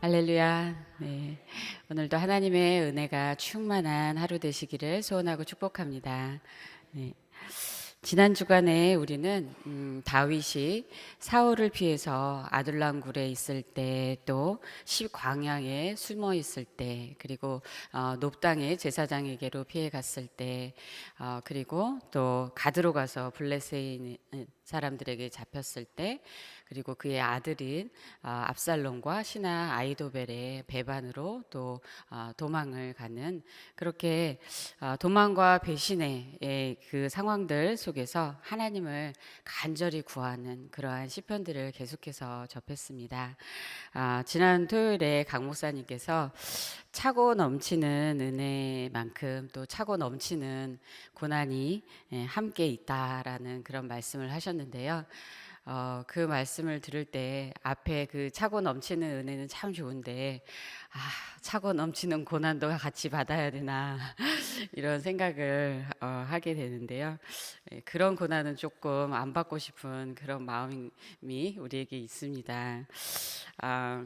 할렐루야. 네. 오늘도 하나님의 은혜가 충만한 하루 되시기를 소원하고 축복합니다. 네. 지난 주간에 우리는 다윗이 사울을 피해서 아둘람 굴에 있을 때, 또 광야에 숨어 있을 때, 그리고 높당의 제사장에게로 피해 갔을 때, 그리고 또 가드로 가서 블레셋 사람들에게 잡혔을 때, 그리고 그의 아들인 압살롬과 신하 아이도벨의 배반으로 또 도망을 가는, 그렇게 도망과 배신의 그 상황들 속에서 하나님을 간절히 구하는 그러한 시편들을 계속해서 접했습니다. 지난 토요일에 강 목사님께서 차고 넘치는 은혜만큼 또 차고 넘치는 고난이 함께 있다라는 그런 말씀을 하셨는데요. 그 말씀을 들을 때 앞에 그 차고 넘치는 은혜는 참 좋은데, 차고 넘치는 고난도 같이 받아야 되나 이런 생각을 하게 되는데요. 그런 고난은 조금 안 받고 싶은 그런 마음이 우리에게 있습니다.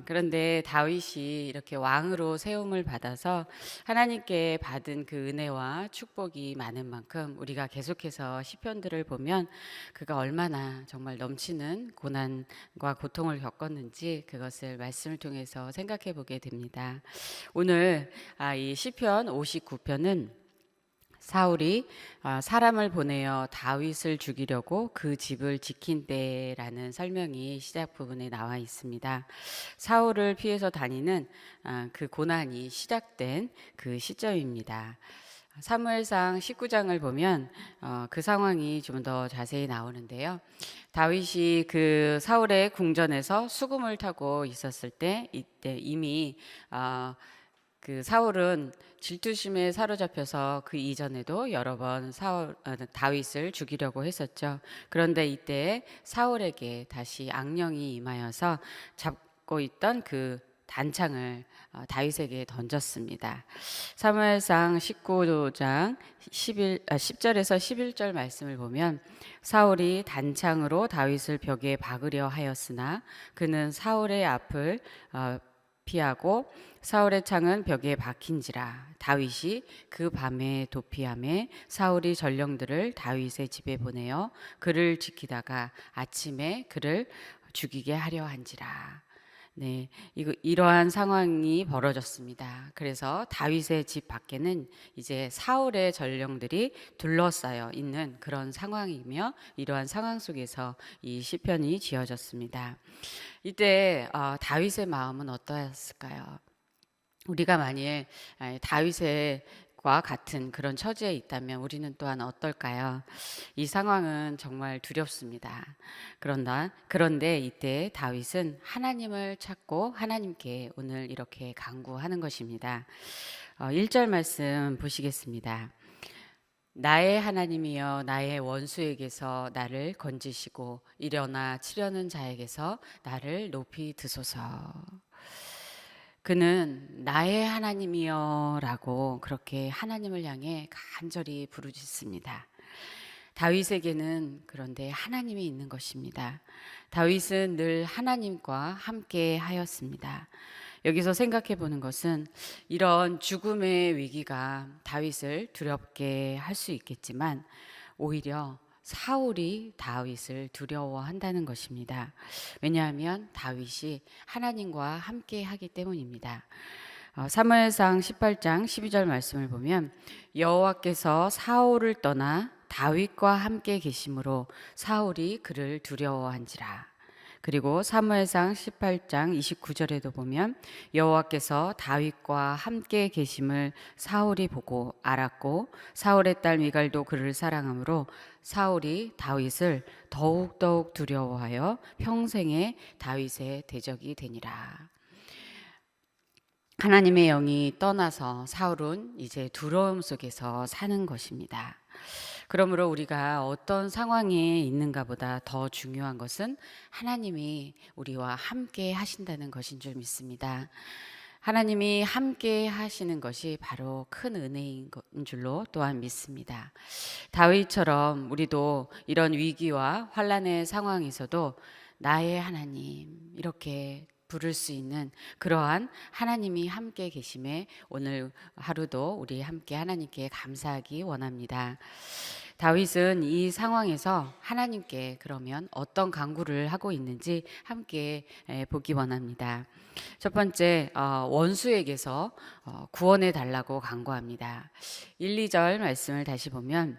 그런데 다윗이 이렇게 왕으로 세움을 받아서 하나님께 받은 그 은혜와 축복이 많은 만큼 우리가 계속해서 시편들을 보면 그가 얼마나 정말 넘치는 고난과 고통을 겪었는지 그것을 말씀을 통해서 생각해 보게 됩니다. 오늘 이 시편 59편은 사울이 사람을 보내어 다윗을 죽이려고 그 집을 지킨 때라는 설명이 시작 부분에 나와 있습니다. 사울을 피해서 다니는 그 고난이 시작된 그 시점입니다. 사무엘상 19장을 보면 그 상황이 좀 더 자세히 나오는데요. 다윗이 그 사울의 궁전에서 수금을 타고 있었을 때, 이때 이미 그 사울은 질투심에 사로잡혀서 그 이전에도 여러 번 다윗을 죽이려고 했었죠. 그런데 이때 사울에게 다시 악령이 임하여서 잡고 있던 그 단창을 다윗에게 던졌습니다. 사무엘상 19장 10절에서 11절 말씀을 보면, 사울이 단창으로 다윗을 벽에 박으려 하였으나 그는 사울의 앞을 피하고 사울의 창은 벽에 박힌지라. 다윗이 그 밤에 도피함에 사울이 전령들을 다윗의 집에 보내어 그를 지키다가 아침에 그를 죽이게 하려 한지라. 네, 이러한 상황이 벌어졌습니다. 그래서 다윗의 집 밖에는 이제 사울의 전령들이 둘러싸여 있는 그런 상황이며, 이러한 상황 속에서 이 시편이 지어졌습니다. 이때 다윗의 마음은 어떠했을까요? 우리가 만일 다윗의 과 같은 그런 처지에 있다면 우리는 또한 어떨까요? 이 상황은 정말 두렵습니다. 그런데 이때 다윗은 하나님을 찾고 하나님께 오늘 이렇게 간구하는 것입니다. 1절 말씀 보시겠습니다. 나의 하나님이여, 나의 원수에게서 나를 건지시고 일어나 치려는 자에게서 나를 높이 드소서. 그는 나의 하나님이여 라고 그렇게 하나님을 향해 간절히 부르짖습니다. 다윗에게는 그런데 하나님이 있는 것입니다. 다윗은 늘 하나님과 함께 하였습니다. 여기서 생각해 보는 것은, 이런 죽음의 위기가 다윗을 두렵게 할 수 있겠지만 오히려 사울이 다윗을 두려워한다는 것입니다. 왜냐하면 다윗이 하나님과 함께 하기 때문입니다. 사무엘상 18장 12절 말씀을 보면, 여호와께서 사울을 떠나 다윗과 함께 계심으로 사울이 그를 두려워한지라. 그리고 사무엘상 18장 29절에도 보면, 여호와께서 다윗과 함께 계심을 사울이 보고 알았고 사울의 딸 미갈도 그를 사랑하므로 사울이 다윗을 더욱더욱 두려워하여 평생에 다윗의 대적이 되니라. 하나님의 영이 떠나서 사울은 이제 두려움 속에서 사는 것입니다. 그러므로 우리가 어떤 상황에 있는가 보다 더 중요한 것은 하나님이 우리와 함께 하신다는 것인 줄 믿습니다. 하나님이 함께 하시는 것이 바로 큰 은혜인 줄로 또한 믿습니다. 다윗처럼 우리도 이런 위기와 환난의 상황에서도 나의 하나님 이렇게 부를 수 있는 그러한 하나님이 함께 계심에 오늘 하루도 우리 함께 하나님께 감사하기 원합니다. 다윗은 이 상황에서 하나님께 그러면 어떤 간구를 하고 있는지 함께 보기 원합니다. 첫 번째, 원수에게서 구원해 달라고 간구합니다. 1, 2절 말씀을 다시 보면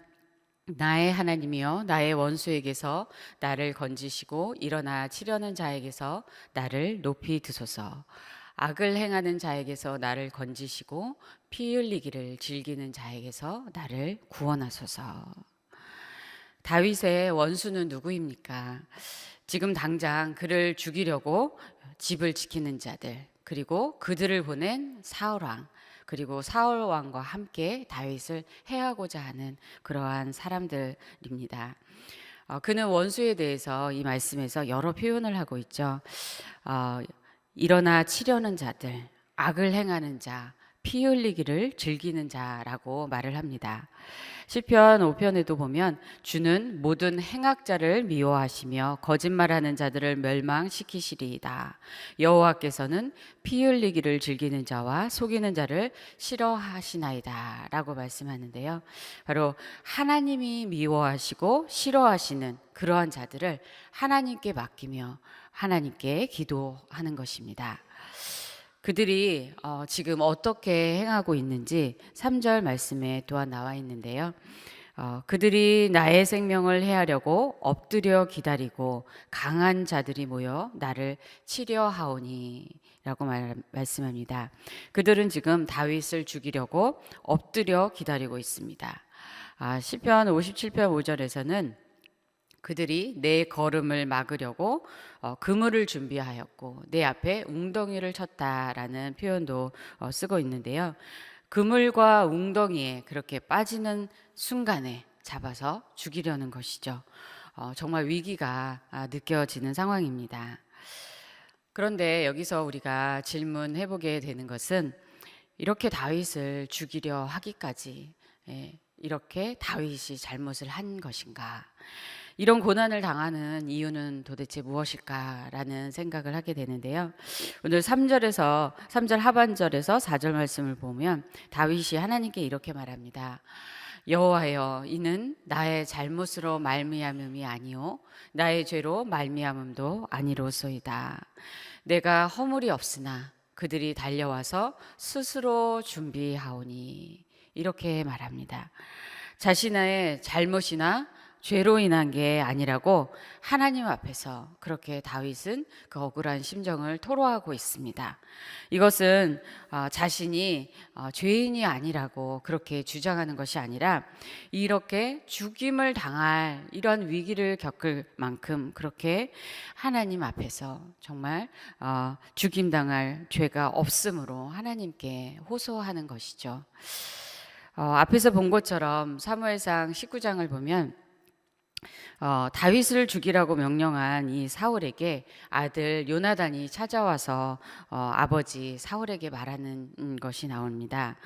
나의 하나님이여 나의 원수에게서 나를 건지시고 일어나 치려는 자에게서 나를 높이 드소서. 악을 행하는 자에게서 나를 건지시고 피 흘리기를 즐기는 자에게서 나를 구원하소서. 다윗의 원수는 누구입니까? 지금 당장 그를 죽이려고 집을 지키는 자들, 그리고 그들을 보낸 사울왕, 그리고 사울왕과 함께 다윗을 해하고자 하는 그러한 사람들입니다. 그는 원수에 대해서 이 말씀에서 여러 표현을 하고 있죠. 일어나 치려는 자들, 악을 행하는 자, 피 흘리기를 즐기는 자라고 말을 합니다. 시편 5편에도 보면 주는 모든 행악자를 미워하시며 거짓말하는 자들을 멸망시키시리이다. 여호와께서는 피 흘리기를 즐기는 자와 속이는 자를 싫어하시나이다 라고 말씀하는데요. 바로 하나님이 미워하시고 싫어하시는 그러한 자들을 하나님께 맡기며 하나님께 기도하는 것입니다. 그들이 지금 어떻게 행하고 있는지 3절 말씀에 또한 나와 있는데요. 그들이 나의 생명을 해하려고 엎드려 기다리고 강한 자들이 모여 나를 치려하오니 라고 말씀합니다. 그들은 지금 다윗을 죽이려고 엎드려 기다리고 있습니다. 시편 57편 5절에서는 그들이 내 걸음을 막으려고 그물을 준비하였고 내 앞에 웅덩이를 쳤다라는 표현도 쓰고 있는데요. 그물과 웅덩이에 그렇게 빠지는 순간에 잡아서 죽이려는 것이죠. 정말 위기가 느껴지는 상황입니다. 그런데 여기서 우리가 질문해 보게 되는 것은 이렇게 다윗을 죽이려 하기까지 이렇게 다윗이 잘못을 한 것인가? 이런 고난을 당하는 이유는 도대체 무엇일까라는 생각을 하게 되는데요. 오늘 3절 하반절에서 4절 말씀을 보면 다윗이 하나님께 이렇게 말합니다. 여호와여 이는 나의 잘못으로 말미암음이 아니요 나의 죄로 말미암음도 아니로소이다. 내가 허물이 없으나 그들이 달려와서 스스로 준비하오니 이렇게 말합니다. 자신의 잘못이나 죄로 인한 게 아니라고 하나님 앞에서 그렇게 다윗은 그 억울한 심정을 토로하고 있습니다. 이것은 자신이 죄인이 아니라고 그렇게 주장하는 것이 아니라 이렇게 죽임을 당할 이런 위기를 겪을 만큼 그렇게 하나님 앞에서 정말 죽임당할 죄가 없으므로 하나님께 호소하는 것이죠. 앞에서 본 것처럼 사무엘상 19장을 보면 다윗을 죽이라고 명령한 이 사울에게 아들 요나단이 찾아와서 아버지 사울에게 말하는 것이 나옵니다.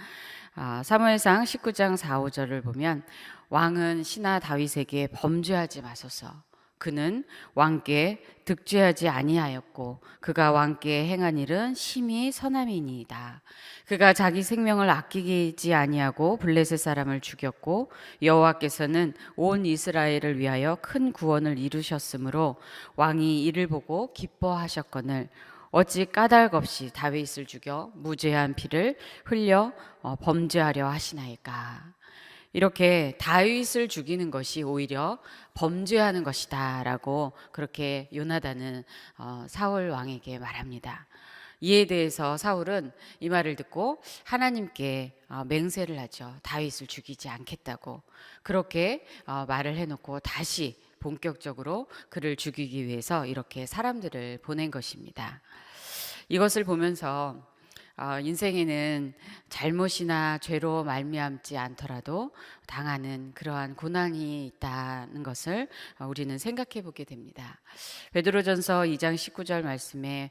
사무엘상 19장 4, 5절을 보면 왕은 신하 다윗에게 범죄하지 마소서. 그는 왕께 득죄하지 아니하였고 그가 왕께 행한 일은 심히 선함이니이다. 그가 자기 생명을 아끼지 아니하고 블레셋 사람을 죽였고 여호와께서는 온 이스라엘을 위하여 큰 구원을 이루셨으므로 왕이 이를 보고 기뻐하셨거늘 어찌 까닭 없이 다윗을 죽여 무죄한 피를 흘려 범죄하려 하시나이까. 이렇게 다윗을 죽이는 것이 오히려 범죄하는 것이다라고 그렇게 요나단은 사울 왕에게 말합니다. 이에 대해서 사울은 이 말을 듣고 하나님께 맹세를 하죠. 다윗을 죽이지 않겠다고 그렇게 말을 해놓고 다시 본격적으로 그를 죽이기 위해서 이렇게 사람들을 보낸 것입니다. 이것을 보면서 인생에는 잘못이나 죄로 말미암지 않더라도 당하는 그러한 고난이 있다는 것을 우리는 생각해 보게 됩니다. 베드로전서 2장 19절 말씀에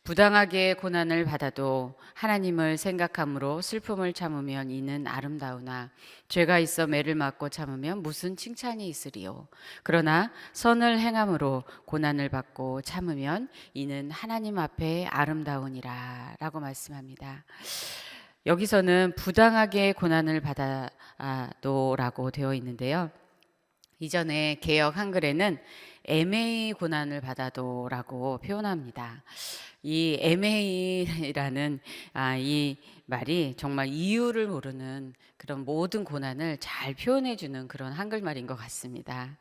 부당하게 고난을 받아도 하나님을 생각함으로 슬픔을 참으면 이는 아름다우나 죄가 있어 매를 맞고 참으면 무슨 칭찬이 있으리요. 그러나 선을 행함으로 고난을 받고 참으면 이는 하나님 앞에 아름다우니라 라고 말씀합니다. 여기서는 부당하게 고난을 받아도라고 되어 있는데요. 이전에 개역 한글에는 애매히 고난을 받아도라고 표현합니다. 이 애매히라는 이 말이 정말 이유를 모르는 그런 모든 고난을 잘 표현해주는 그런 한글말인 것 같습니다.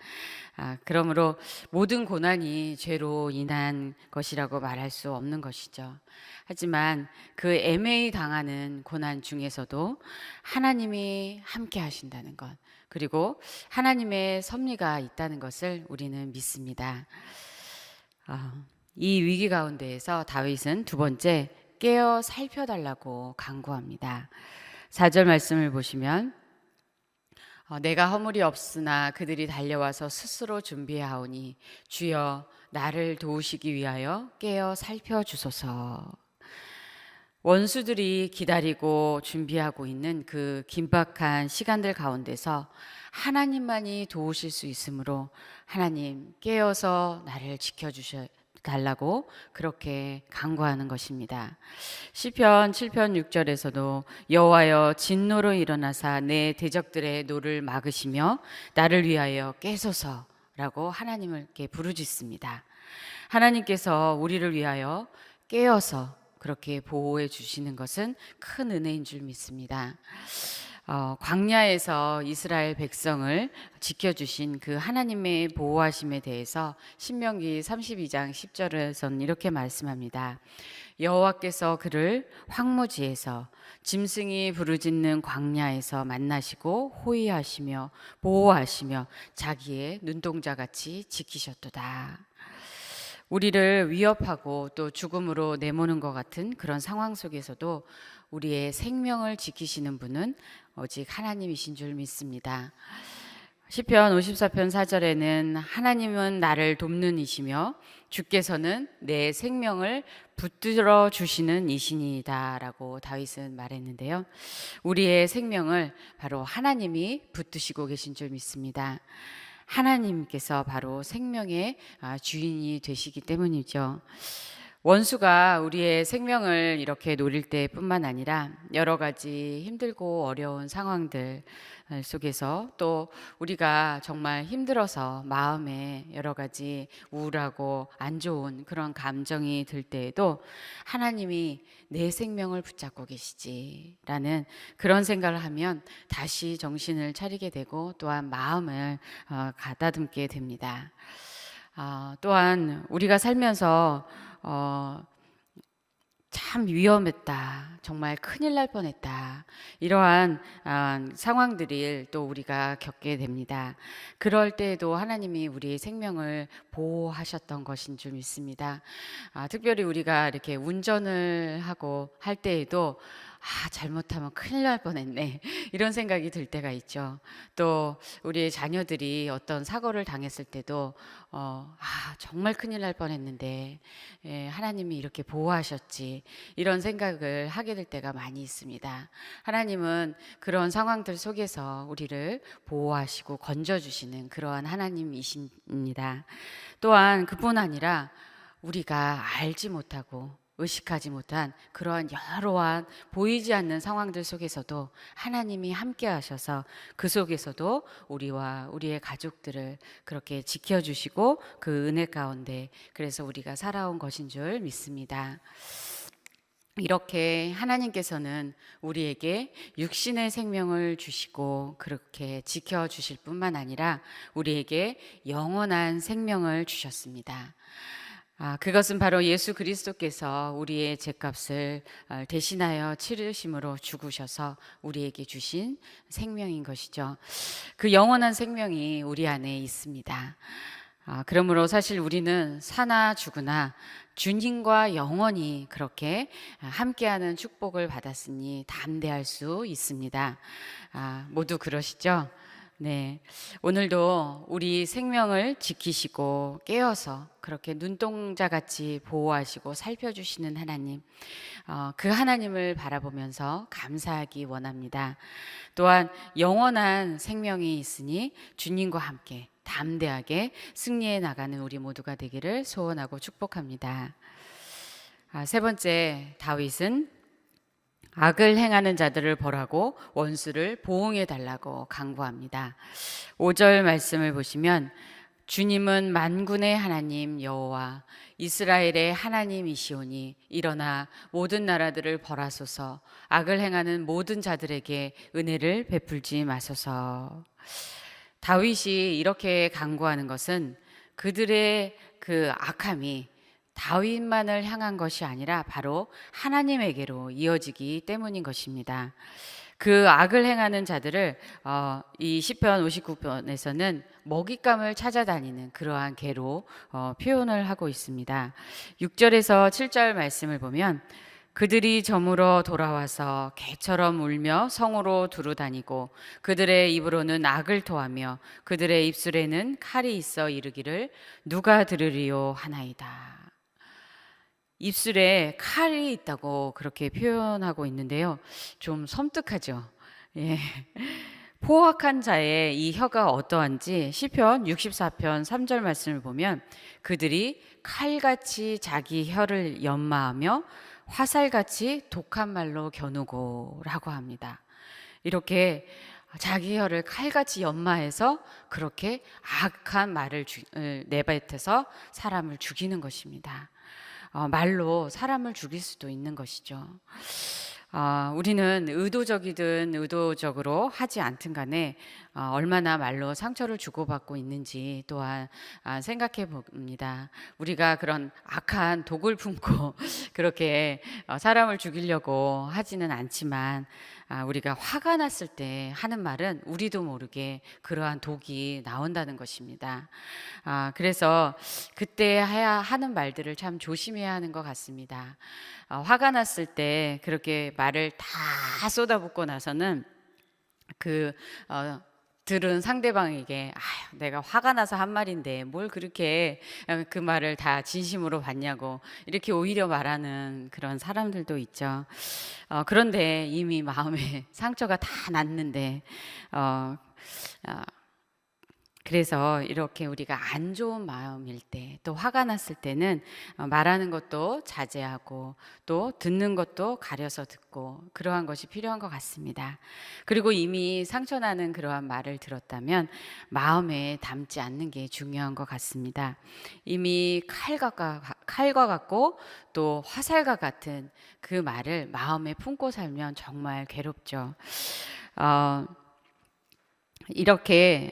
그러므로 모든 고난이 죄로 인한 것이라고 말할 수 없는 것이죠. 하지만 그 애매히 당하는 고난 중에서도 하나님이 함께 하신다는 것, 그리고 하나님의 섭리가 있다는 것을 우리는 믿습니다. 이 위기 가운데에서 다윗은 두 번째 깨어 살펴달라고 간구합니다. 4절 말씀을 보시면 내가 허물이 없으나 그들이 달려와서 스스로 준비하오니 주여 나를 도우시기 위하여 깨어 살펴주소서. 원수들이 기다리고 준비하고 있는 그 긴박한 시간들 가운데서 하나님만이 도우실 수 있으므로 하나님 깨어서 나를 지켜주셔 달라고 그렇게 간구하는 것입니다. 시편 7편 6절에서도 여호와여 진노로 일어나사 내 대적들의 노를 막으시며 나를 위하여 깨소서라고 하나님을 이렇게 부르짖습니다. 하나님께서 우리를 위하여 깨어서 그렇게 보호해 주시는 것은 큰 은혜인 줄 믿습니다. 광야에서 이스라엘 백성을 지켜주신 그 하나님의 보호하심에 대해서 신명기 32장 10절에서는 이렇게 말씀합니다. 여호와께서 그를 황무지에서 짐승이 부르짖는 광야에서 만나시고 호위하시며 보호하시며 자기의 눈동자같이 지키셨도다. 우리를 위협하고 또 죽음으로 내모는 것 같은 그런 상황 속에서도 우리의 생명을 지키시는 분은 오직 하나님이신 줄 믿습니다. 시편 54편 4절에는 하나님은 나를 돕는 이시며 주께서는 내 생명을 붙들어 주시는 이시니이다 라고 다윗은 말했는데요. 우리의 생명을 바로 하나님이 붙드시고 계신 줄 믿습니다. 하나님께서 바로 생명의 주인이 되시기 때문이죠. 원수가 우리의 생명을 이렇게 노릴 때뿐만 아니라 여러 가지 힘들고 어려운 상황들 속에서 또 우리가 정말 힘들어서 마음에 여러 가지 우울하고 안 좋은 그런 감정이 들 때에도 하나님이 내 생명을 붙잡고 계시지라는 그런 생각을 하면 다시 정신을 차리게 되고 또한 마음을 가다듬게 됩니다. 또한 우리가 살면서 참 위험했다. 정말 큰일 날 뻔했다. 이러한 상황들을 또 우리가 겪게 됩니다. 그럴 때에도 하나님이 우리의 생명을 보호하셨던 것인 줄 믿습니다. 특별히 우리가 이렇게 운전을 하고 할 때에도 잘못하면 큰일 날 뻔했네. 이런 생각이 들 때가 있죠. 또 우리의 자녀들이 어떤 사고를 당했을 때도 정말 큰일 날 뻔했는데 하나님이 이렇게 보호하셨지. 이런 생각을 하게 될 때가 많이 있습니다. 하나님은 그런 상황들 속에서 우리를 보호하시고 건져주시는 그러한 하나님이십니다. 또한 그뿐 아니라 우리가 알지 못하고 의식하지 못한 그러한 여러한 보이지 않는 상황들 속에서도 하나님이 함께 하셔서 그 속에서도 우리와 우리의 가족들을 그렇게 지켜주시고 그 은혜 가운데 그래서 우리가 살아온 것인 줄 믿습니다. 이렇게 하나님께서는 우리에게 육신의 생명을 주시고 그렇게 지켜주실 뿐만 아니라 우리에게 영원한 생명을 주셨습니다. 그것은 바로 예수 그리스도께서 우리의 죄값을 대신하여 치르심으로 죽으셔서 우리에게 주신 생명인 것이죠. 그 영원한 생명이 우리 안에 있습니다. 그러므로 사실 우리는 사나 죽으나 주님과 영원히 그렇게 함께하는 축복을 받았으니 담대할 수 있습니다. 모두 그러시죠? 네, 오늘도 우리 생명을 지키시고 깨어서 그렇게 눈동자같이 보호하시고 살펴주시는 하나님, 그 하나님을 바라보면서 감사하기 원합니다. 또한 영원한 생명이 있으니 주님과 함께 담대하게 승리해 나가는 우리 모두가 되기를 소원하고 축복합니다. 세 번째, 다윗은 악을 행하는 자들을 벌하고 원수를 보응해 달라고 간구합니다. 5절 말씀을 보시면 주님은 만군의 하나님 여호와 이스라엘의 하나님이시오니 일어나 모든 나라들을 벌하소서 악을 행하는 모든 자들에게 은혜를 베풀지 마소서. 다윗이 이렇게 간구하는 것은 그들의 그 악함이 다윗만을 향한 것이 아니라 바로 하나님에게로 이어지기 때문인 것입니다. 그 악을 행하는 자들을 이 시편 59편에서는 먹잇감을 찾아다니는 그러한 개로 표현을 하고 있습니다. 6절에서 7절 말씀을 보면 그들이 저물어 돌아와서 개처럼 울며 성으로 두루다니고 그들의 입으로는 악을 토하며 그들의 입술에는 칼이 있어 이르기를 누가 들으리요 하나이다. 입술에 칼이 있다고 그렇게 표현하고 있는데요. 좀 섬뜩하죠. 예. 포악한 자의 이 혀가 어떠한지 시편 64편 3절 말씀을 보면 그들이 칼같이 자기 혀를 연마하며 화살같이 독한 말로 겨누고 라고 합니다. 이렇게 자기 혀를 칼같이 연마해서 그렇게 악한 말을 내뱉어서 사람을 죽이는 것입니다. 말로 사람을 죽일 수도 있는 것이죠. 우리는 의도적이든 의도적으로 하지 않든 간에 얼마나 말로 상처를 주고받고 있는지 또한 생각해 봅니다. 우리가 그런 악한 독을 품고 그렇게 사람을 죽이려고 하지는 않지만 우리가 화가 났을 때 하는 말은 우리도 모르게 그러한 독이 나온다는 것입니다. 그래서 그때 하는 말들을 참 조심해야 하는 것 같습니다. 화가 났을 때 그렇게 말을 다 쏟아붓고 나서는 들은 상대방에게 내가 화가 나서 한 말인데 뭘 그렇게 그 말을 다 진심으로 받냐고 이렇게 오히려 말하는 그런 사람들도 있죠. 그런데 이미 마음에 상처가 다 났는데 그래서 이렇게 우리가 안 좋은 마음일 때, 또 화가 났을 때는 말하는 것도 자제하고 또 듣는 것도 가려서 듣고 그러한 것이 필요한 것 같습니다. 그리고 이미 상처나는 그러한 말을 들었다면 마음에 담지 않는 게 중요한 것 같습니다. 이미 칼과 같고 또 화살과 같은 그 말을 마음에 품고 살면 정말 괴롭죠. 이렇게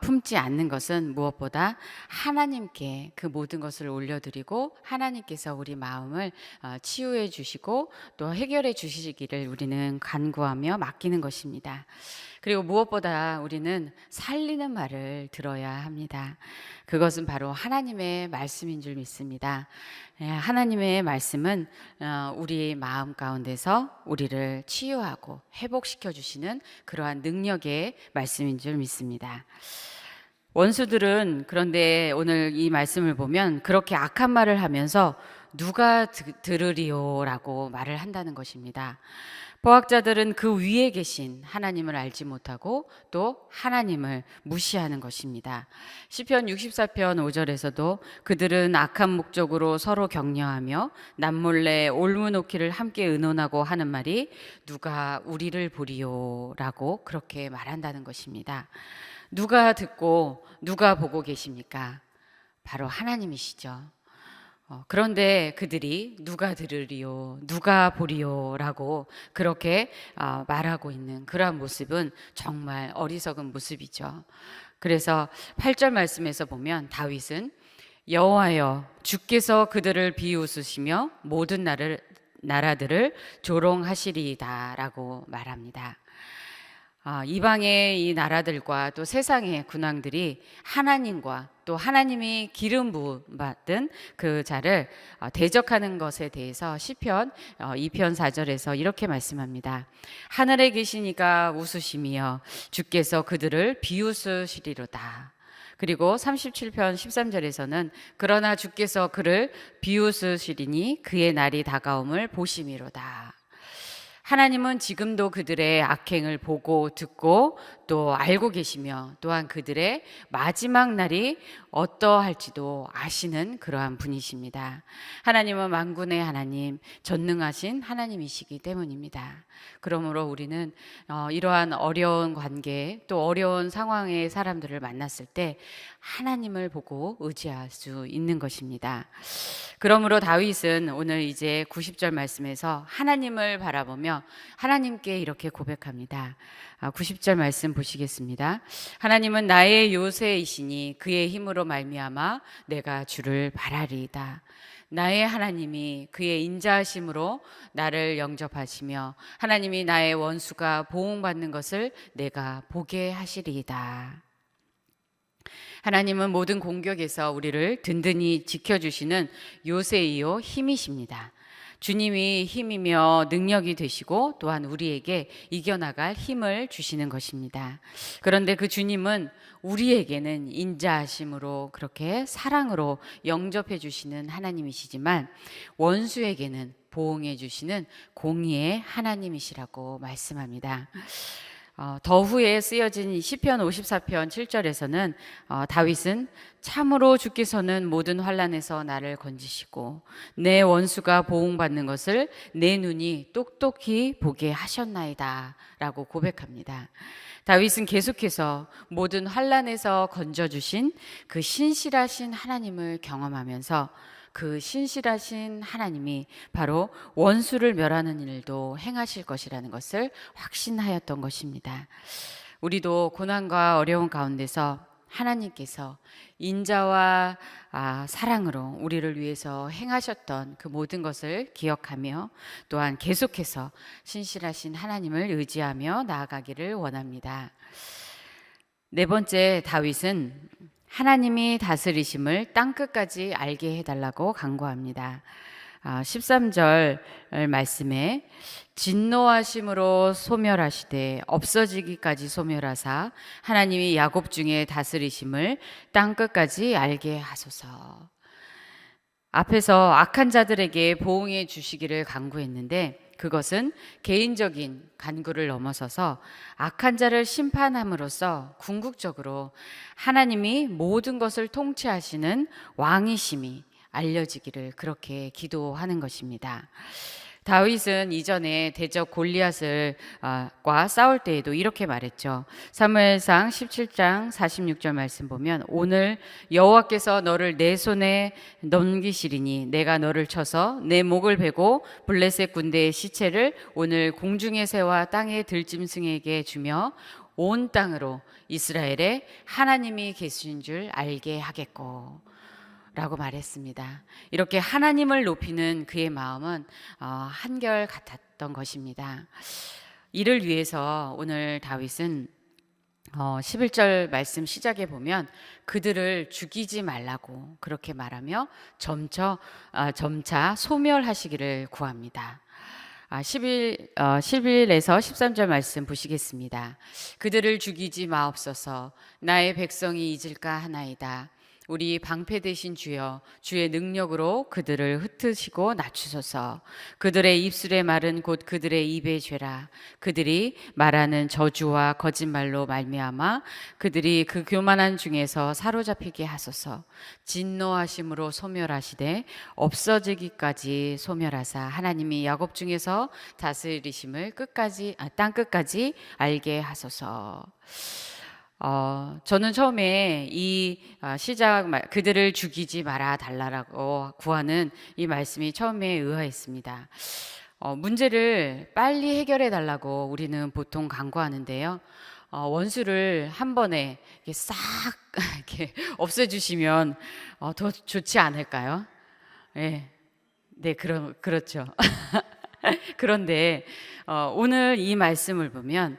품지 않는 것은 무엇보다 하나님께 그 모든 것을 올려드리고 하나님께서 우리 마음을 치유해 주시고 또 해결해 주시기를 우리는 간구하며 맡기는 것입니다. 그리고 무엇보다 우리는 살리는 말을 들어야 합니다. 그것은 바로 하나님의 말씀인 줄 믿습니다. 하나님의 말씀은 우리 마음 가운데서 우리를 치유하고 회복시켜 주시는 그러한 능력의 말씀인 줄 믿습니다. 원수들은 그런데 오늘 이 말씀을 보면 그렇게 악한 말을 하면서 누가 들으리요라고 말을 한다는 것입니다. 포악자들은 그 위에 계신 하나님을 알지 못하고 또 하나님을 무시하는 것입니다. 시편 64편 5절에서도 그들은 악한 목적으로 서로 격려하며 남몰래 올무놓기를 함께 의논하고 하는 말이 누가 우리를 보리요라고 그렇게 말한다는 것입니다. 누가 듣고 누가 보고 계십니까? 바로 하나님이시죠. 그런데 그들이 누가 들으리요, 누가 보리요 라고 그렇게 말하고 있는 그러한 모습은 정말 어리석은 모습이죠. 그래서 8절 말씀에서 보면 다윗은 여호와여 주께서 그들을 비웃으시며 모든 나라들을 조롱하시리이다 라고 말합니다. 이방의 이 나라들과 또 세상의 군왕들이 하나님과 또 하나님이 기름 부음 받은 그 자를 대적하는 것에 대해서 시편 2편 4절에서 이렇게 말씀합니다. 하늘에 계시니가 웃으심이여 주께서 그들을 비웃으시리로다. 그리고 37편 13절에서는 그러나 주께서 그를 비웃으시리니 그의 날이 다가옴을 보심이로다. 하나님은 지금도 그들의 악행을 보고 듣고 또 알고 계시며 또한 그들의 마지막 날이 어떠할지도 아시는 그러한 분이십니다. 하나님은 만군의 하나님, 전능하신 하나님이시기 때문입니다. 그러므로 우리는 이러한 어려운 관계 또 어려운 상황의 사람들을 만났을 때 하나님을 보고 의지할 수 있는 것입니다. 그러므로 다윗은 오늘 이제 90절 말씀에서 하나님을 바라보며 하나님께 이렇게 고백합니다. 90절 말씀 보시겠습니다. 하나님은 나의 요새이시니 그의 힘으로 말미암아 내가 주를 바라리이다. 나의 하나님이 그의 인자하심으로 나를 영접하시며 하나님이 나의 원수가 보응받는 것을 내가 보게 하시리이다. 하나님은 모든 공격에서 우리를 든든히 지켜주시는 요새이요 힘이십니다. 주님이 힘이며 능력이 되시고 또한 우리에게 이겨나갈 힘을 주시는 것입니다. 그런데 그 주님은 우리에게는 인자하심으로 그렇게 사랑으로 영접해 주시는 하나님이시지만 원수에게는 보응해 주시는 공의의 하나님이시라고 말씀합니다. 더 후에 쓰여진 시편 54편 7절에서는 다윗은 참으로 주께서는 모든 환난에서 나를 건지시고 내 원수가 보응받는 것을 내 눈이 똑똑히 보게 하셨나이다 라고 고백합니다. 다윗은 계속해서 모든 환난에서 건져주신 그 신실하신 하나님을 경험하면서 그 신실하신 하나님이 바로 원수를 멸하는 일도 행하실 것이라는 것을 확신하였던 것입니다. 우리도 고난과 어려운 가운데서 하나님께서 인자와 사랑으로 우리를 위해서 행하셨던 그 모든 것을 기억하며 또한 계속해서 신실하신 하나님을 의지하며 나아가기를 원합니다. 네 번째, 다윗은 하나님이 다스리심을 땅끝까지 알게 해달라고 간구합니다. 13절 말씀에 진노하심으로 소멸하시되 없어지기까지 소멸하사 하나님이 야곱 중에 다스리심을 땅끝까지 알게 하소서. 앞에서 악한 자들에게 보응해 주시기를 간구했는데 그것은 개인적인 간구를 넘어서서 악한 자를 심판함으로써 궁극적으로 하나님이 모든 것을 통치하시는 왕이심이 알려지기를 그렇게 기도하는 것입니다. 다윗은 이전에 대적 골리앗과 싸울 때에도 이렇게 말했죠. 사무엘상 17장 46절 말씀 보면 오늘 여호와께서 너를 내 손에 넘기시리니 내가 너를 쳐서 내 목을 베고 블레셋 군대의 시체를 오늘 공중의 새와 땅의 들짐승에게 주며 온 땅으로 이스라엘에 하나님이 계신 줄 알게 하겠고 라고 말했습니다. 이렇게 하나님을 높이는 그의 마음은 한결 같았던 것입니다. 이를 위해서 오늘 다윗은 11절 말씀 시작에 보면 그들을 죽이지 말라고 그렇게 말하며 점차 소멸하시기를 구합니다. 11에서 13절 말씀 보시겠습니다. 그들을 죽이지 마옵소서. 나의 백성이 잊을까 하나이다. 우리 방패 되신 주여, 주의 능력으로 그들을 흩으시고 낮추소서. 그들의 입술의 말은 곧 그들의 입의 죄라. 그들이 말하는 저주와 거짓말로 말미암아 그들이 그 교만한 중에서 사로잡히게 하소서. 진노하심으로 소멸하시되 없어지기까지 소멸하사 하나님이 야곱 중에서 다스리심을 땅 끝까지 알게 하소서. 저는 처음에 이 그들을 죽이지 말아 달라고 구하는 이 말씀이 처음에 의아했습니다. 문제를 빨리 해결해 달라고 우리는 보통 간구하는데요. 원수를 한 번에 이렇게 싹 이렇게 없애주시면 더 좋지 않을까요? 네, 그렇죠. 그런데 오늘 이 말씀을 보면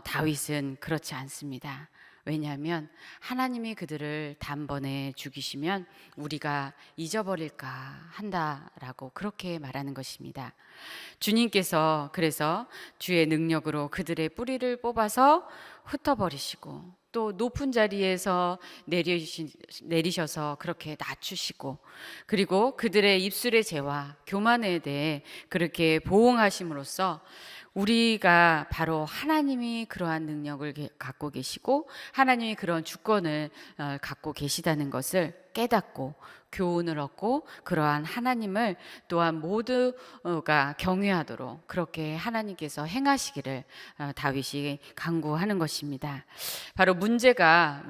다윗은 그렇지 않습니다. 왜냐하면 하나님이 그들을 단번에 죽이시면 우리가 잊어버릴까 한다라고 그렇게 말하는 것입니다. 주님께서 그래서 주의 능력으로 그들의 뿌리를 뽑아서 흩어버리시고 또 높은 자리에서 내리셔서 그렇게 낮추시고 그리고 그들의 입술의 죄와 교만에 대해 그렇게 보응하심으로써 우리가 바로 하나님이 그러한 능력을 갖고 계시고 하나님이 그런 주권을 갖고 계시다는 것을 깨닫고 교훈을 얻고 그러한 하나님을 또한 모두가 경외하도록 그렇게 하나님께서 행하시기를 다윗이 간구하는 것입니다. 바로 문제가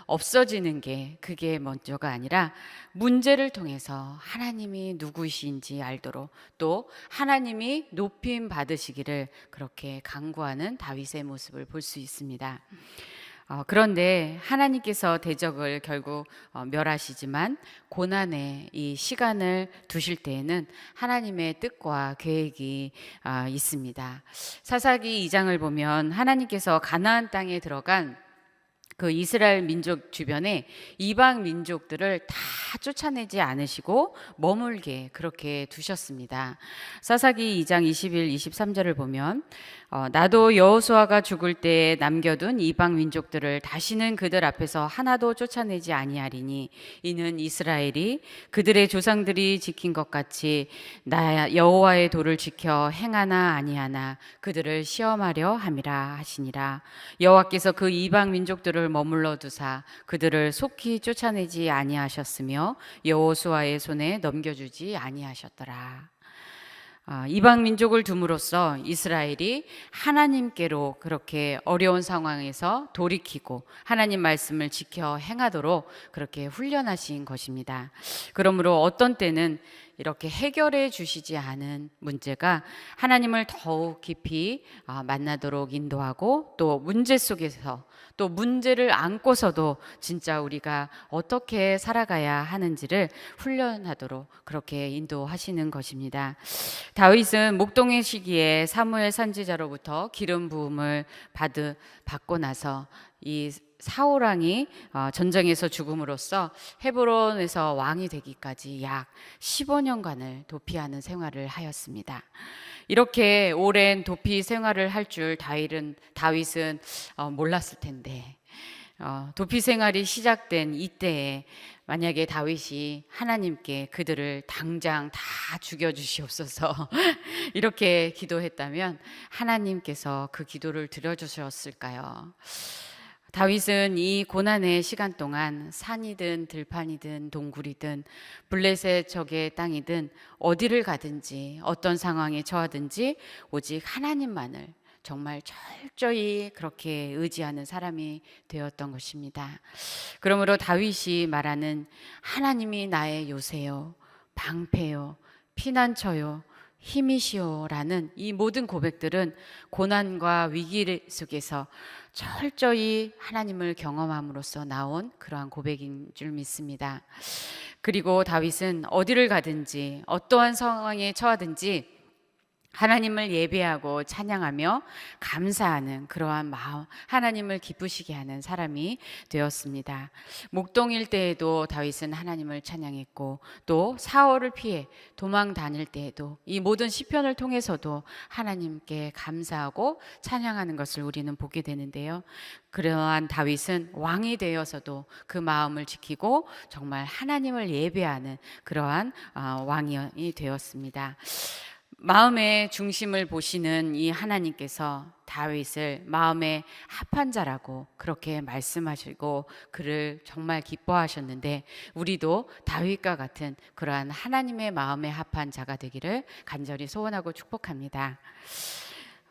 없어지는 게 그게 먼저가 아니라 문제를 통해서 하나님이 누구이신지 알도록 또 하나님이 높임 받으시기를 그렇게 간구하는 다윗의 모습을 볼 수 있습니다. 그런데 하나님께서 대적을 결국 멸하시지만 고난의 이 시간을 두실 때에는 하나님의 뜻과 계획이 있습니다. 사사기 2장을 보면 하나님께서 가나안 땅에 들어간 그 이스라엘 민족 주변에 이방 민족들을 다 쫓아내지 않으시고 머물게 그렇게 두셨습니다. 사사기 2장 21, 23절을 보면 나도 여호수아가 죽을 때에 남겨둔 이방 민족들을 다시는 그들 앞에서 하나도 쫓아내지 아니하리니 이는 이스라엘이 그들의 조상들이 지킨 것 같이 나 여호와의 도를 지켜 행하나 아니하나 그들을 시험하려 함이라 하시니라. 여호와께서 그 이방 민족들을 머물러 두사 그들을 속히 쫓아내지 아니하셨으며 여호수아의 손에 넘겨주지 아니하셨더라. 이방 민족을 둠으로써 이스라엘이 하나님께로 그렇게 어려운 상황에서 돌이키고 하나님 말씀을 지켜 행하도록 그렇게 훈련하신 것입니다. 그러므로 어떤 때는 이렇게 해결해 주시지 않은 문제가 하나님을 더욱 깊이 만나도록 인도하고 또 문제 속에서 또 문제를 안고서도 진짜 우리가 어떻게 살아가야 하는지를 훈련하도록 그렇게 인도하시는 것입니다. 다윗은 목동의 시기에 사무엘 선지자로부터 기름 부음을 받고 나서 이 사울 왕이 전쟁에서 죽음으로써 헤브론에서 왕이 되기까지 약 15년간을 도피하는 생활을 하였습니다. 이렇게 오랜 도피 생활을 할 줄 다윗은 몰랐을 텐데 도피 생활이 시작된 이때에 만약에 다윗이 하나님께 그들을 당장 다 죽여주시옵소서 이렇게 기도했다면 하나님께서 그 기도를 들어주셨을까요? 다윗은 이 고난의 시간 동안 산이든 들판이든 동굴이든 블레셋 적의 땅이든 어디를 가든지 어떤 상황에 처하든지 오직 하나님만을 정말 철저히 그렇게 의지하는 사람이 되었던 것입니다. 그러므로 다윗이 말하는 하나님이 나의 요새요, 방패요, 피난처요, 힘이시오라는 이 모든 고백들은 고난과 위기 속에서 철저히 하나님을 경험함으로써 나온 그러한 고백인 줄 믿습니다. 그리고 다윗은 어디를 가든지 어떠한 상황에 처하든지 하나님을 예배하고 찬양하며 감사하는 그러한 마음, 하나님을 기쁘시게 하는 사람이 되었습니다. 목동일 때에도 다윗은 하나님을 찬양했고 또 사울을 피해 도망 다닐 때에도 이 모든 시편을 통해서도 하나님께 감사하고 찬양하는 것을 우리는 보게 되는데요. 그러한 다윗은 왕이 되어서도 그 마음을 지키고 정말 하나님을 예배하는 그러한 왕이 되었습니다. 마음의 중심을 보시는 이 하나님께서 다윗을 마음의 합한 자라고 그렇게 말씀하시고 그를 정말 기뻐하셨는데 우리도 다윗과 같은 그러한 하나님의 마음에 합한 자가 되기를 간절히 소원하고 축복합니다.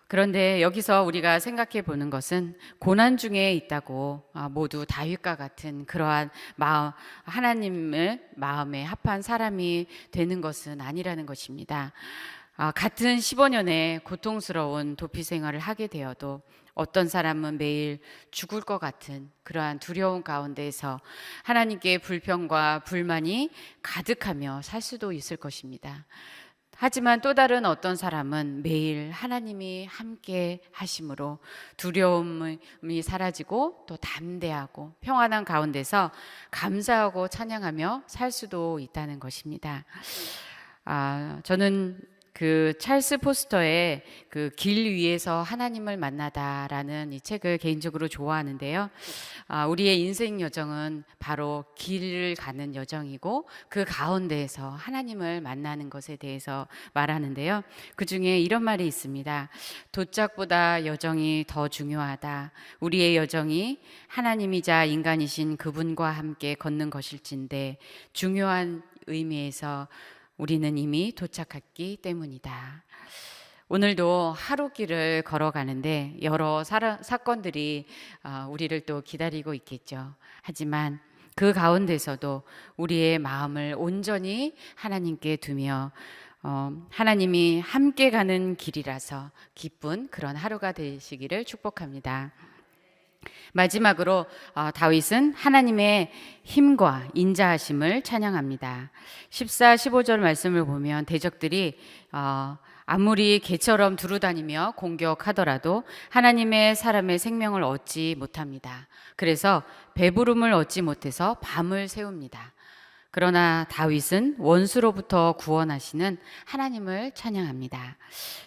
그런데 여기서 우리가 생각해 보는 것은 고난 중에 있다고 모두 다윗과 같은 그러한 마음, 하나님을 마음에 합한 사람이 되는 것은 아니라는 것입니다. 같은 15년의 고통스러운 도피 생활을 하게 되어도 어떤 사람은 매일 죽을 것 같은 그러한 두려움 가운데에서 하나님께 불평과 불만이 가득하며 살 수도 있을 것입니다. 하지만 또 다른 어떤 사람은 매일 하나님이 함께 하심으로 두려움이 사라지고 또 담대하고 평안한 가운데서 감사하고 찬양하며 살 수도 있다는 것입니다. 저는 그 찰스 포스터의 그 길 위에서 하나님을 만나다라는 이 책을 개인적으로 좋아하는데요. 우리의 인생 여정은 바로 길을 가는 여정이고 그 가운데에서 하나님을 만나는 것에 대해서 말하는데요. 그 중에 이런 말이 있습니다. 도짝보다 여정이 더 중요하다. 우리의 여정이 하나님이자 인간이신 그분과 함께 걷는 것일진데 중요한 의미에서 우리는 이미 도착했기 때문이다. 오늘도 하루길을 걸어가는데 여러 사건들이 우리를 또 기다리고 있겠죠. 하지만 그 가운데서도 우리의 마음을 온전히 하나님께 두며 하나님이 함께 가는 길이라서 기쁜 그런 하루가 되시기를 축복합니다. 마지막으로 다윗은 하나님의 힘과 인자하심을 찬양합니다. 14, 15절 말씀을 보면 대적들이 아무리 개처럼 두루다니며 공격하더라도 하나님의 사람의 생명을 얻지 못합니다. 그래서 배부름을 얻지 못해서 밤을 새웁니다. 그러나 다윗은 원수로부터 구원하시는 하나님을 찬양합니다.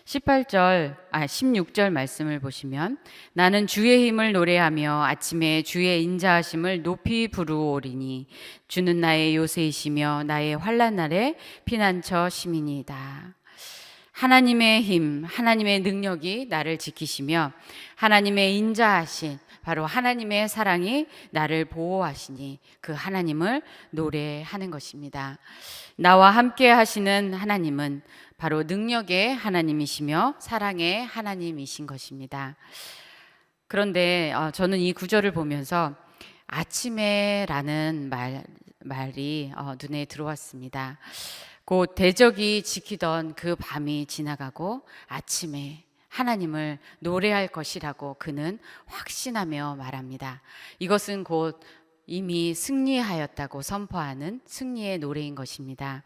16절 말씀을 보시면 나는 주의 힘을 노래하며 아침에 주의 인자하심을 높이 부르오리니 주는 나의 요새이시며 나의 환난 날에 피난처 시민이다. 하나님의 힘, 하나님의 능력이 나를 지키시며 하나님의 인자하신 바로 하나님의 사랑이 나를 보호하시니 그 하나님을 노래하는 것입니다. 나와 함께 하시는 하나님은 바로 능력의 하나님이시며 사랑의 하나님이신 것입니다. 그런데 저는 이 구절을 보면서 아침에라는 말이 눈에 들어왔습니다. 곧 대적이 지키던 그 밤이 지나가고 아침에 하나님을 노래할 것이라고 그는 확신하며 말합니다. 이것은 곧 이미 승리하였다고 선포하는 승리의 노래인 것입니다.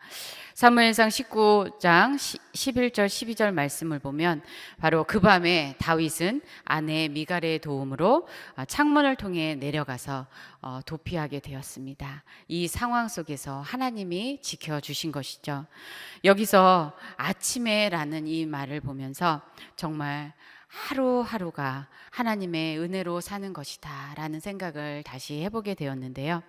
사무엘상 19장 11절 12절 말씀을 보면 바로 그 밤에 다윗은 아내 미갈의 도움으로 창문을 통해 내려가서 도피하게 되었습니다. 이 상황 속에서 하나님이 지켜주신 것이죠. 여기서 아침에라는 이 말을 보면서 정말 하루하루가 하나님의 은혜로 사는 것이다 라는 생각을 다시 해보게 되었는데요.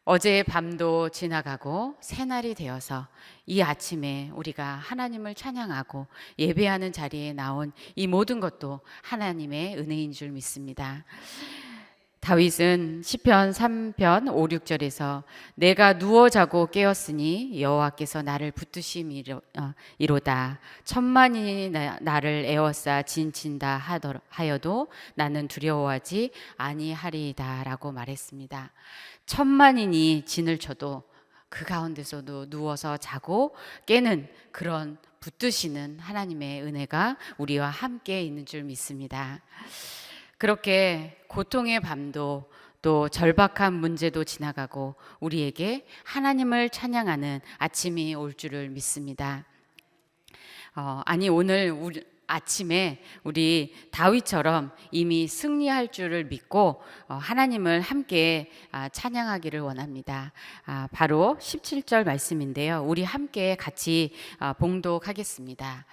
어제의 밤도 지나가고 새날이 되어서 이 아침에 우리가 하나님을 찬양하고 예배하는 자리에 나온 이 모든 것도 하나님의 은혜인 줄 믿습니다. 다윗은 시편 3편 5, 6절에서 내가 누워 자고 깨었으니 여호와께서 나를 붙드심이로다. 천만인이 나를 에워싸 진친다 하여도 나는 두려워하지 아니하리이다 라고 말했습니다. 천만인이 진을 쳐도 그 가운데서도 누워서 자고 깨는 그런 붙드시는 하나님의 은혜가 우리와 함께 있는 줄 믿습니다. 그렇게 고통의 밤도 또 절박한 문제도 지나가고 우리에게 하나님을 찬양하는 아침이 올 줄을 믿습니다. 오늘 아침에 우리 다윗처럼 이미 승리할 줄을 믿고 하나님을 함께 찬양하기를 원합니다. 바로 17절 말씀인데요. 우리 함께 같이 봉독하겠습니다.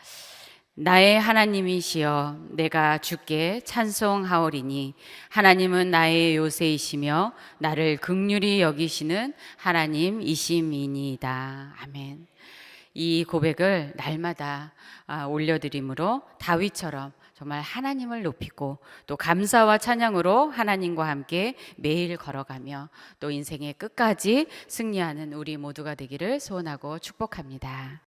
나의 하나님이시여 내가 주께 찬송하오리니 하나님은 나의 요새이시며 나를 긍휼히 여기시는 하나님이심이니이다. 아멘. 이 고백을 날마다 올려드림으로 다윗처럼 정말 하나님을 높이고 또 감사와 찬양으로 하나님과 함께 매일 걸어가며 또 인생의 끝까지 승리하는 우리 모두가 되기를 소원하고 축복합니다.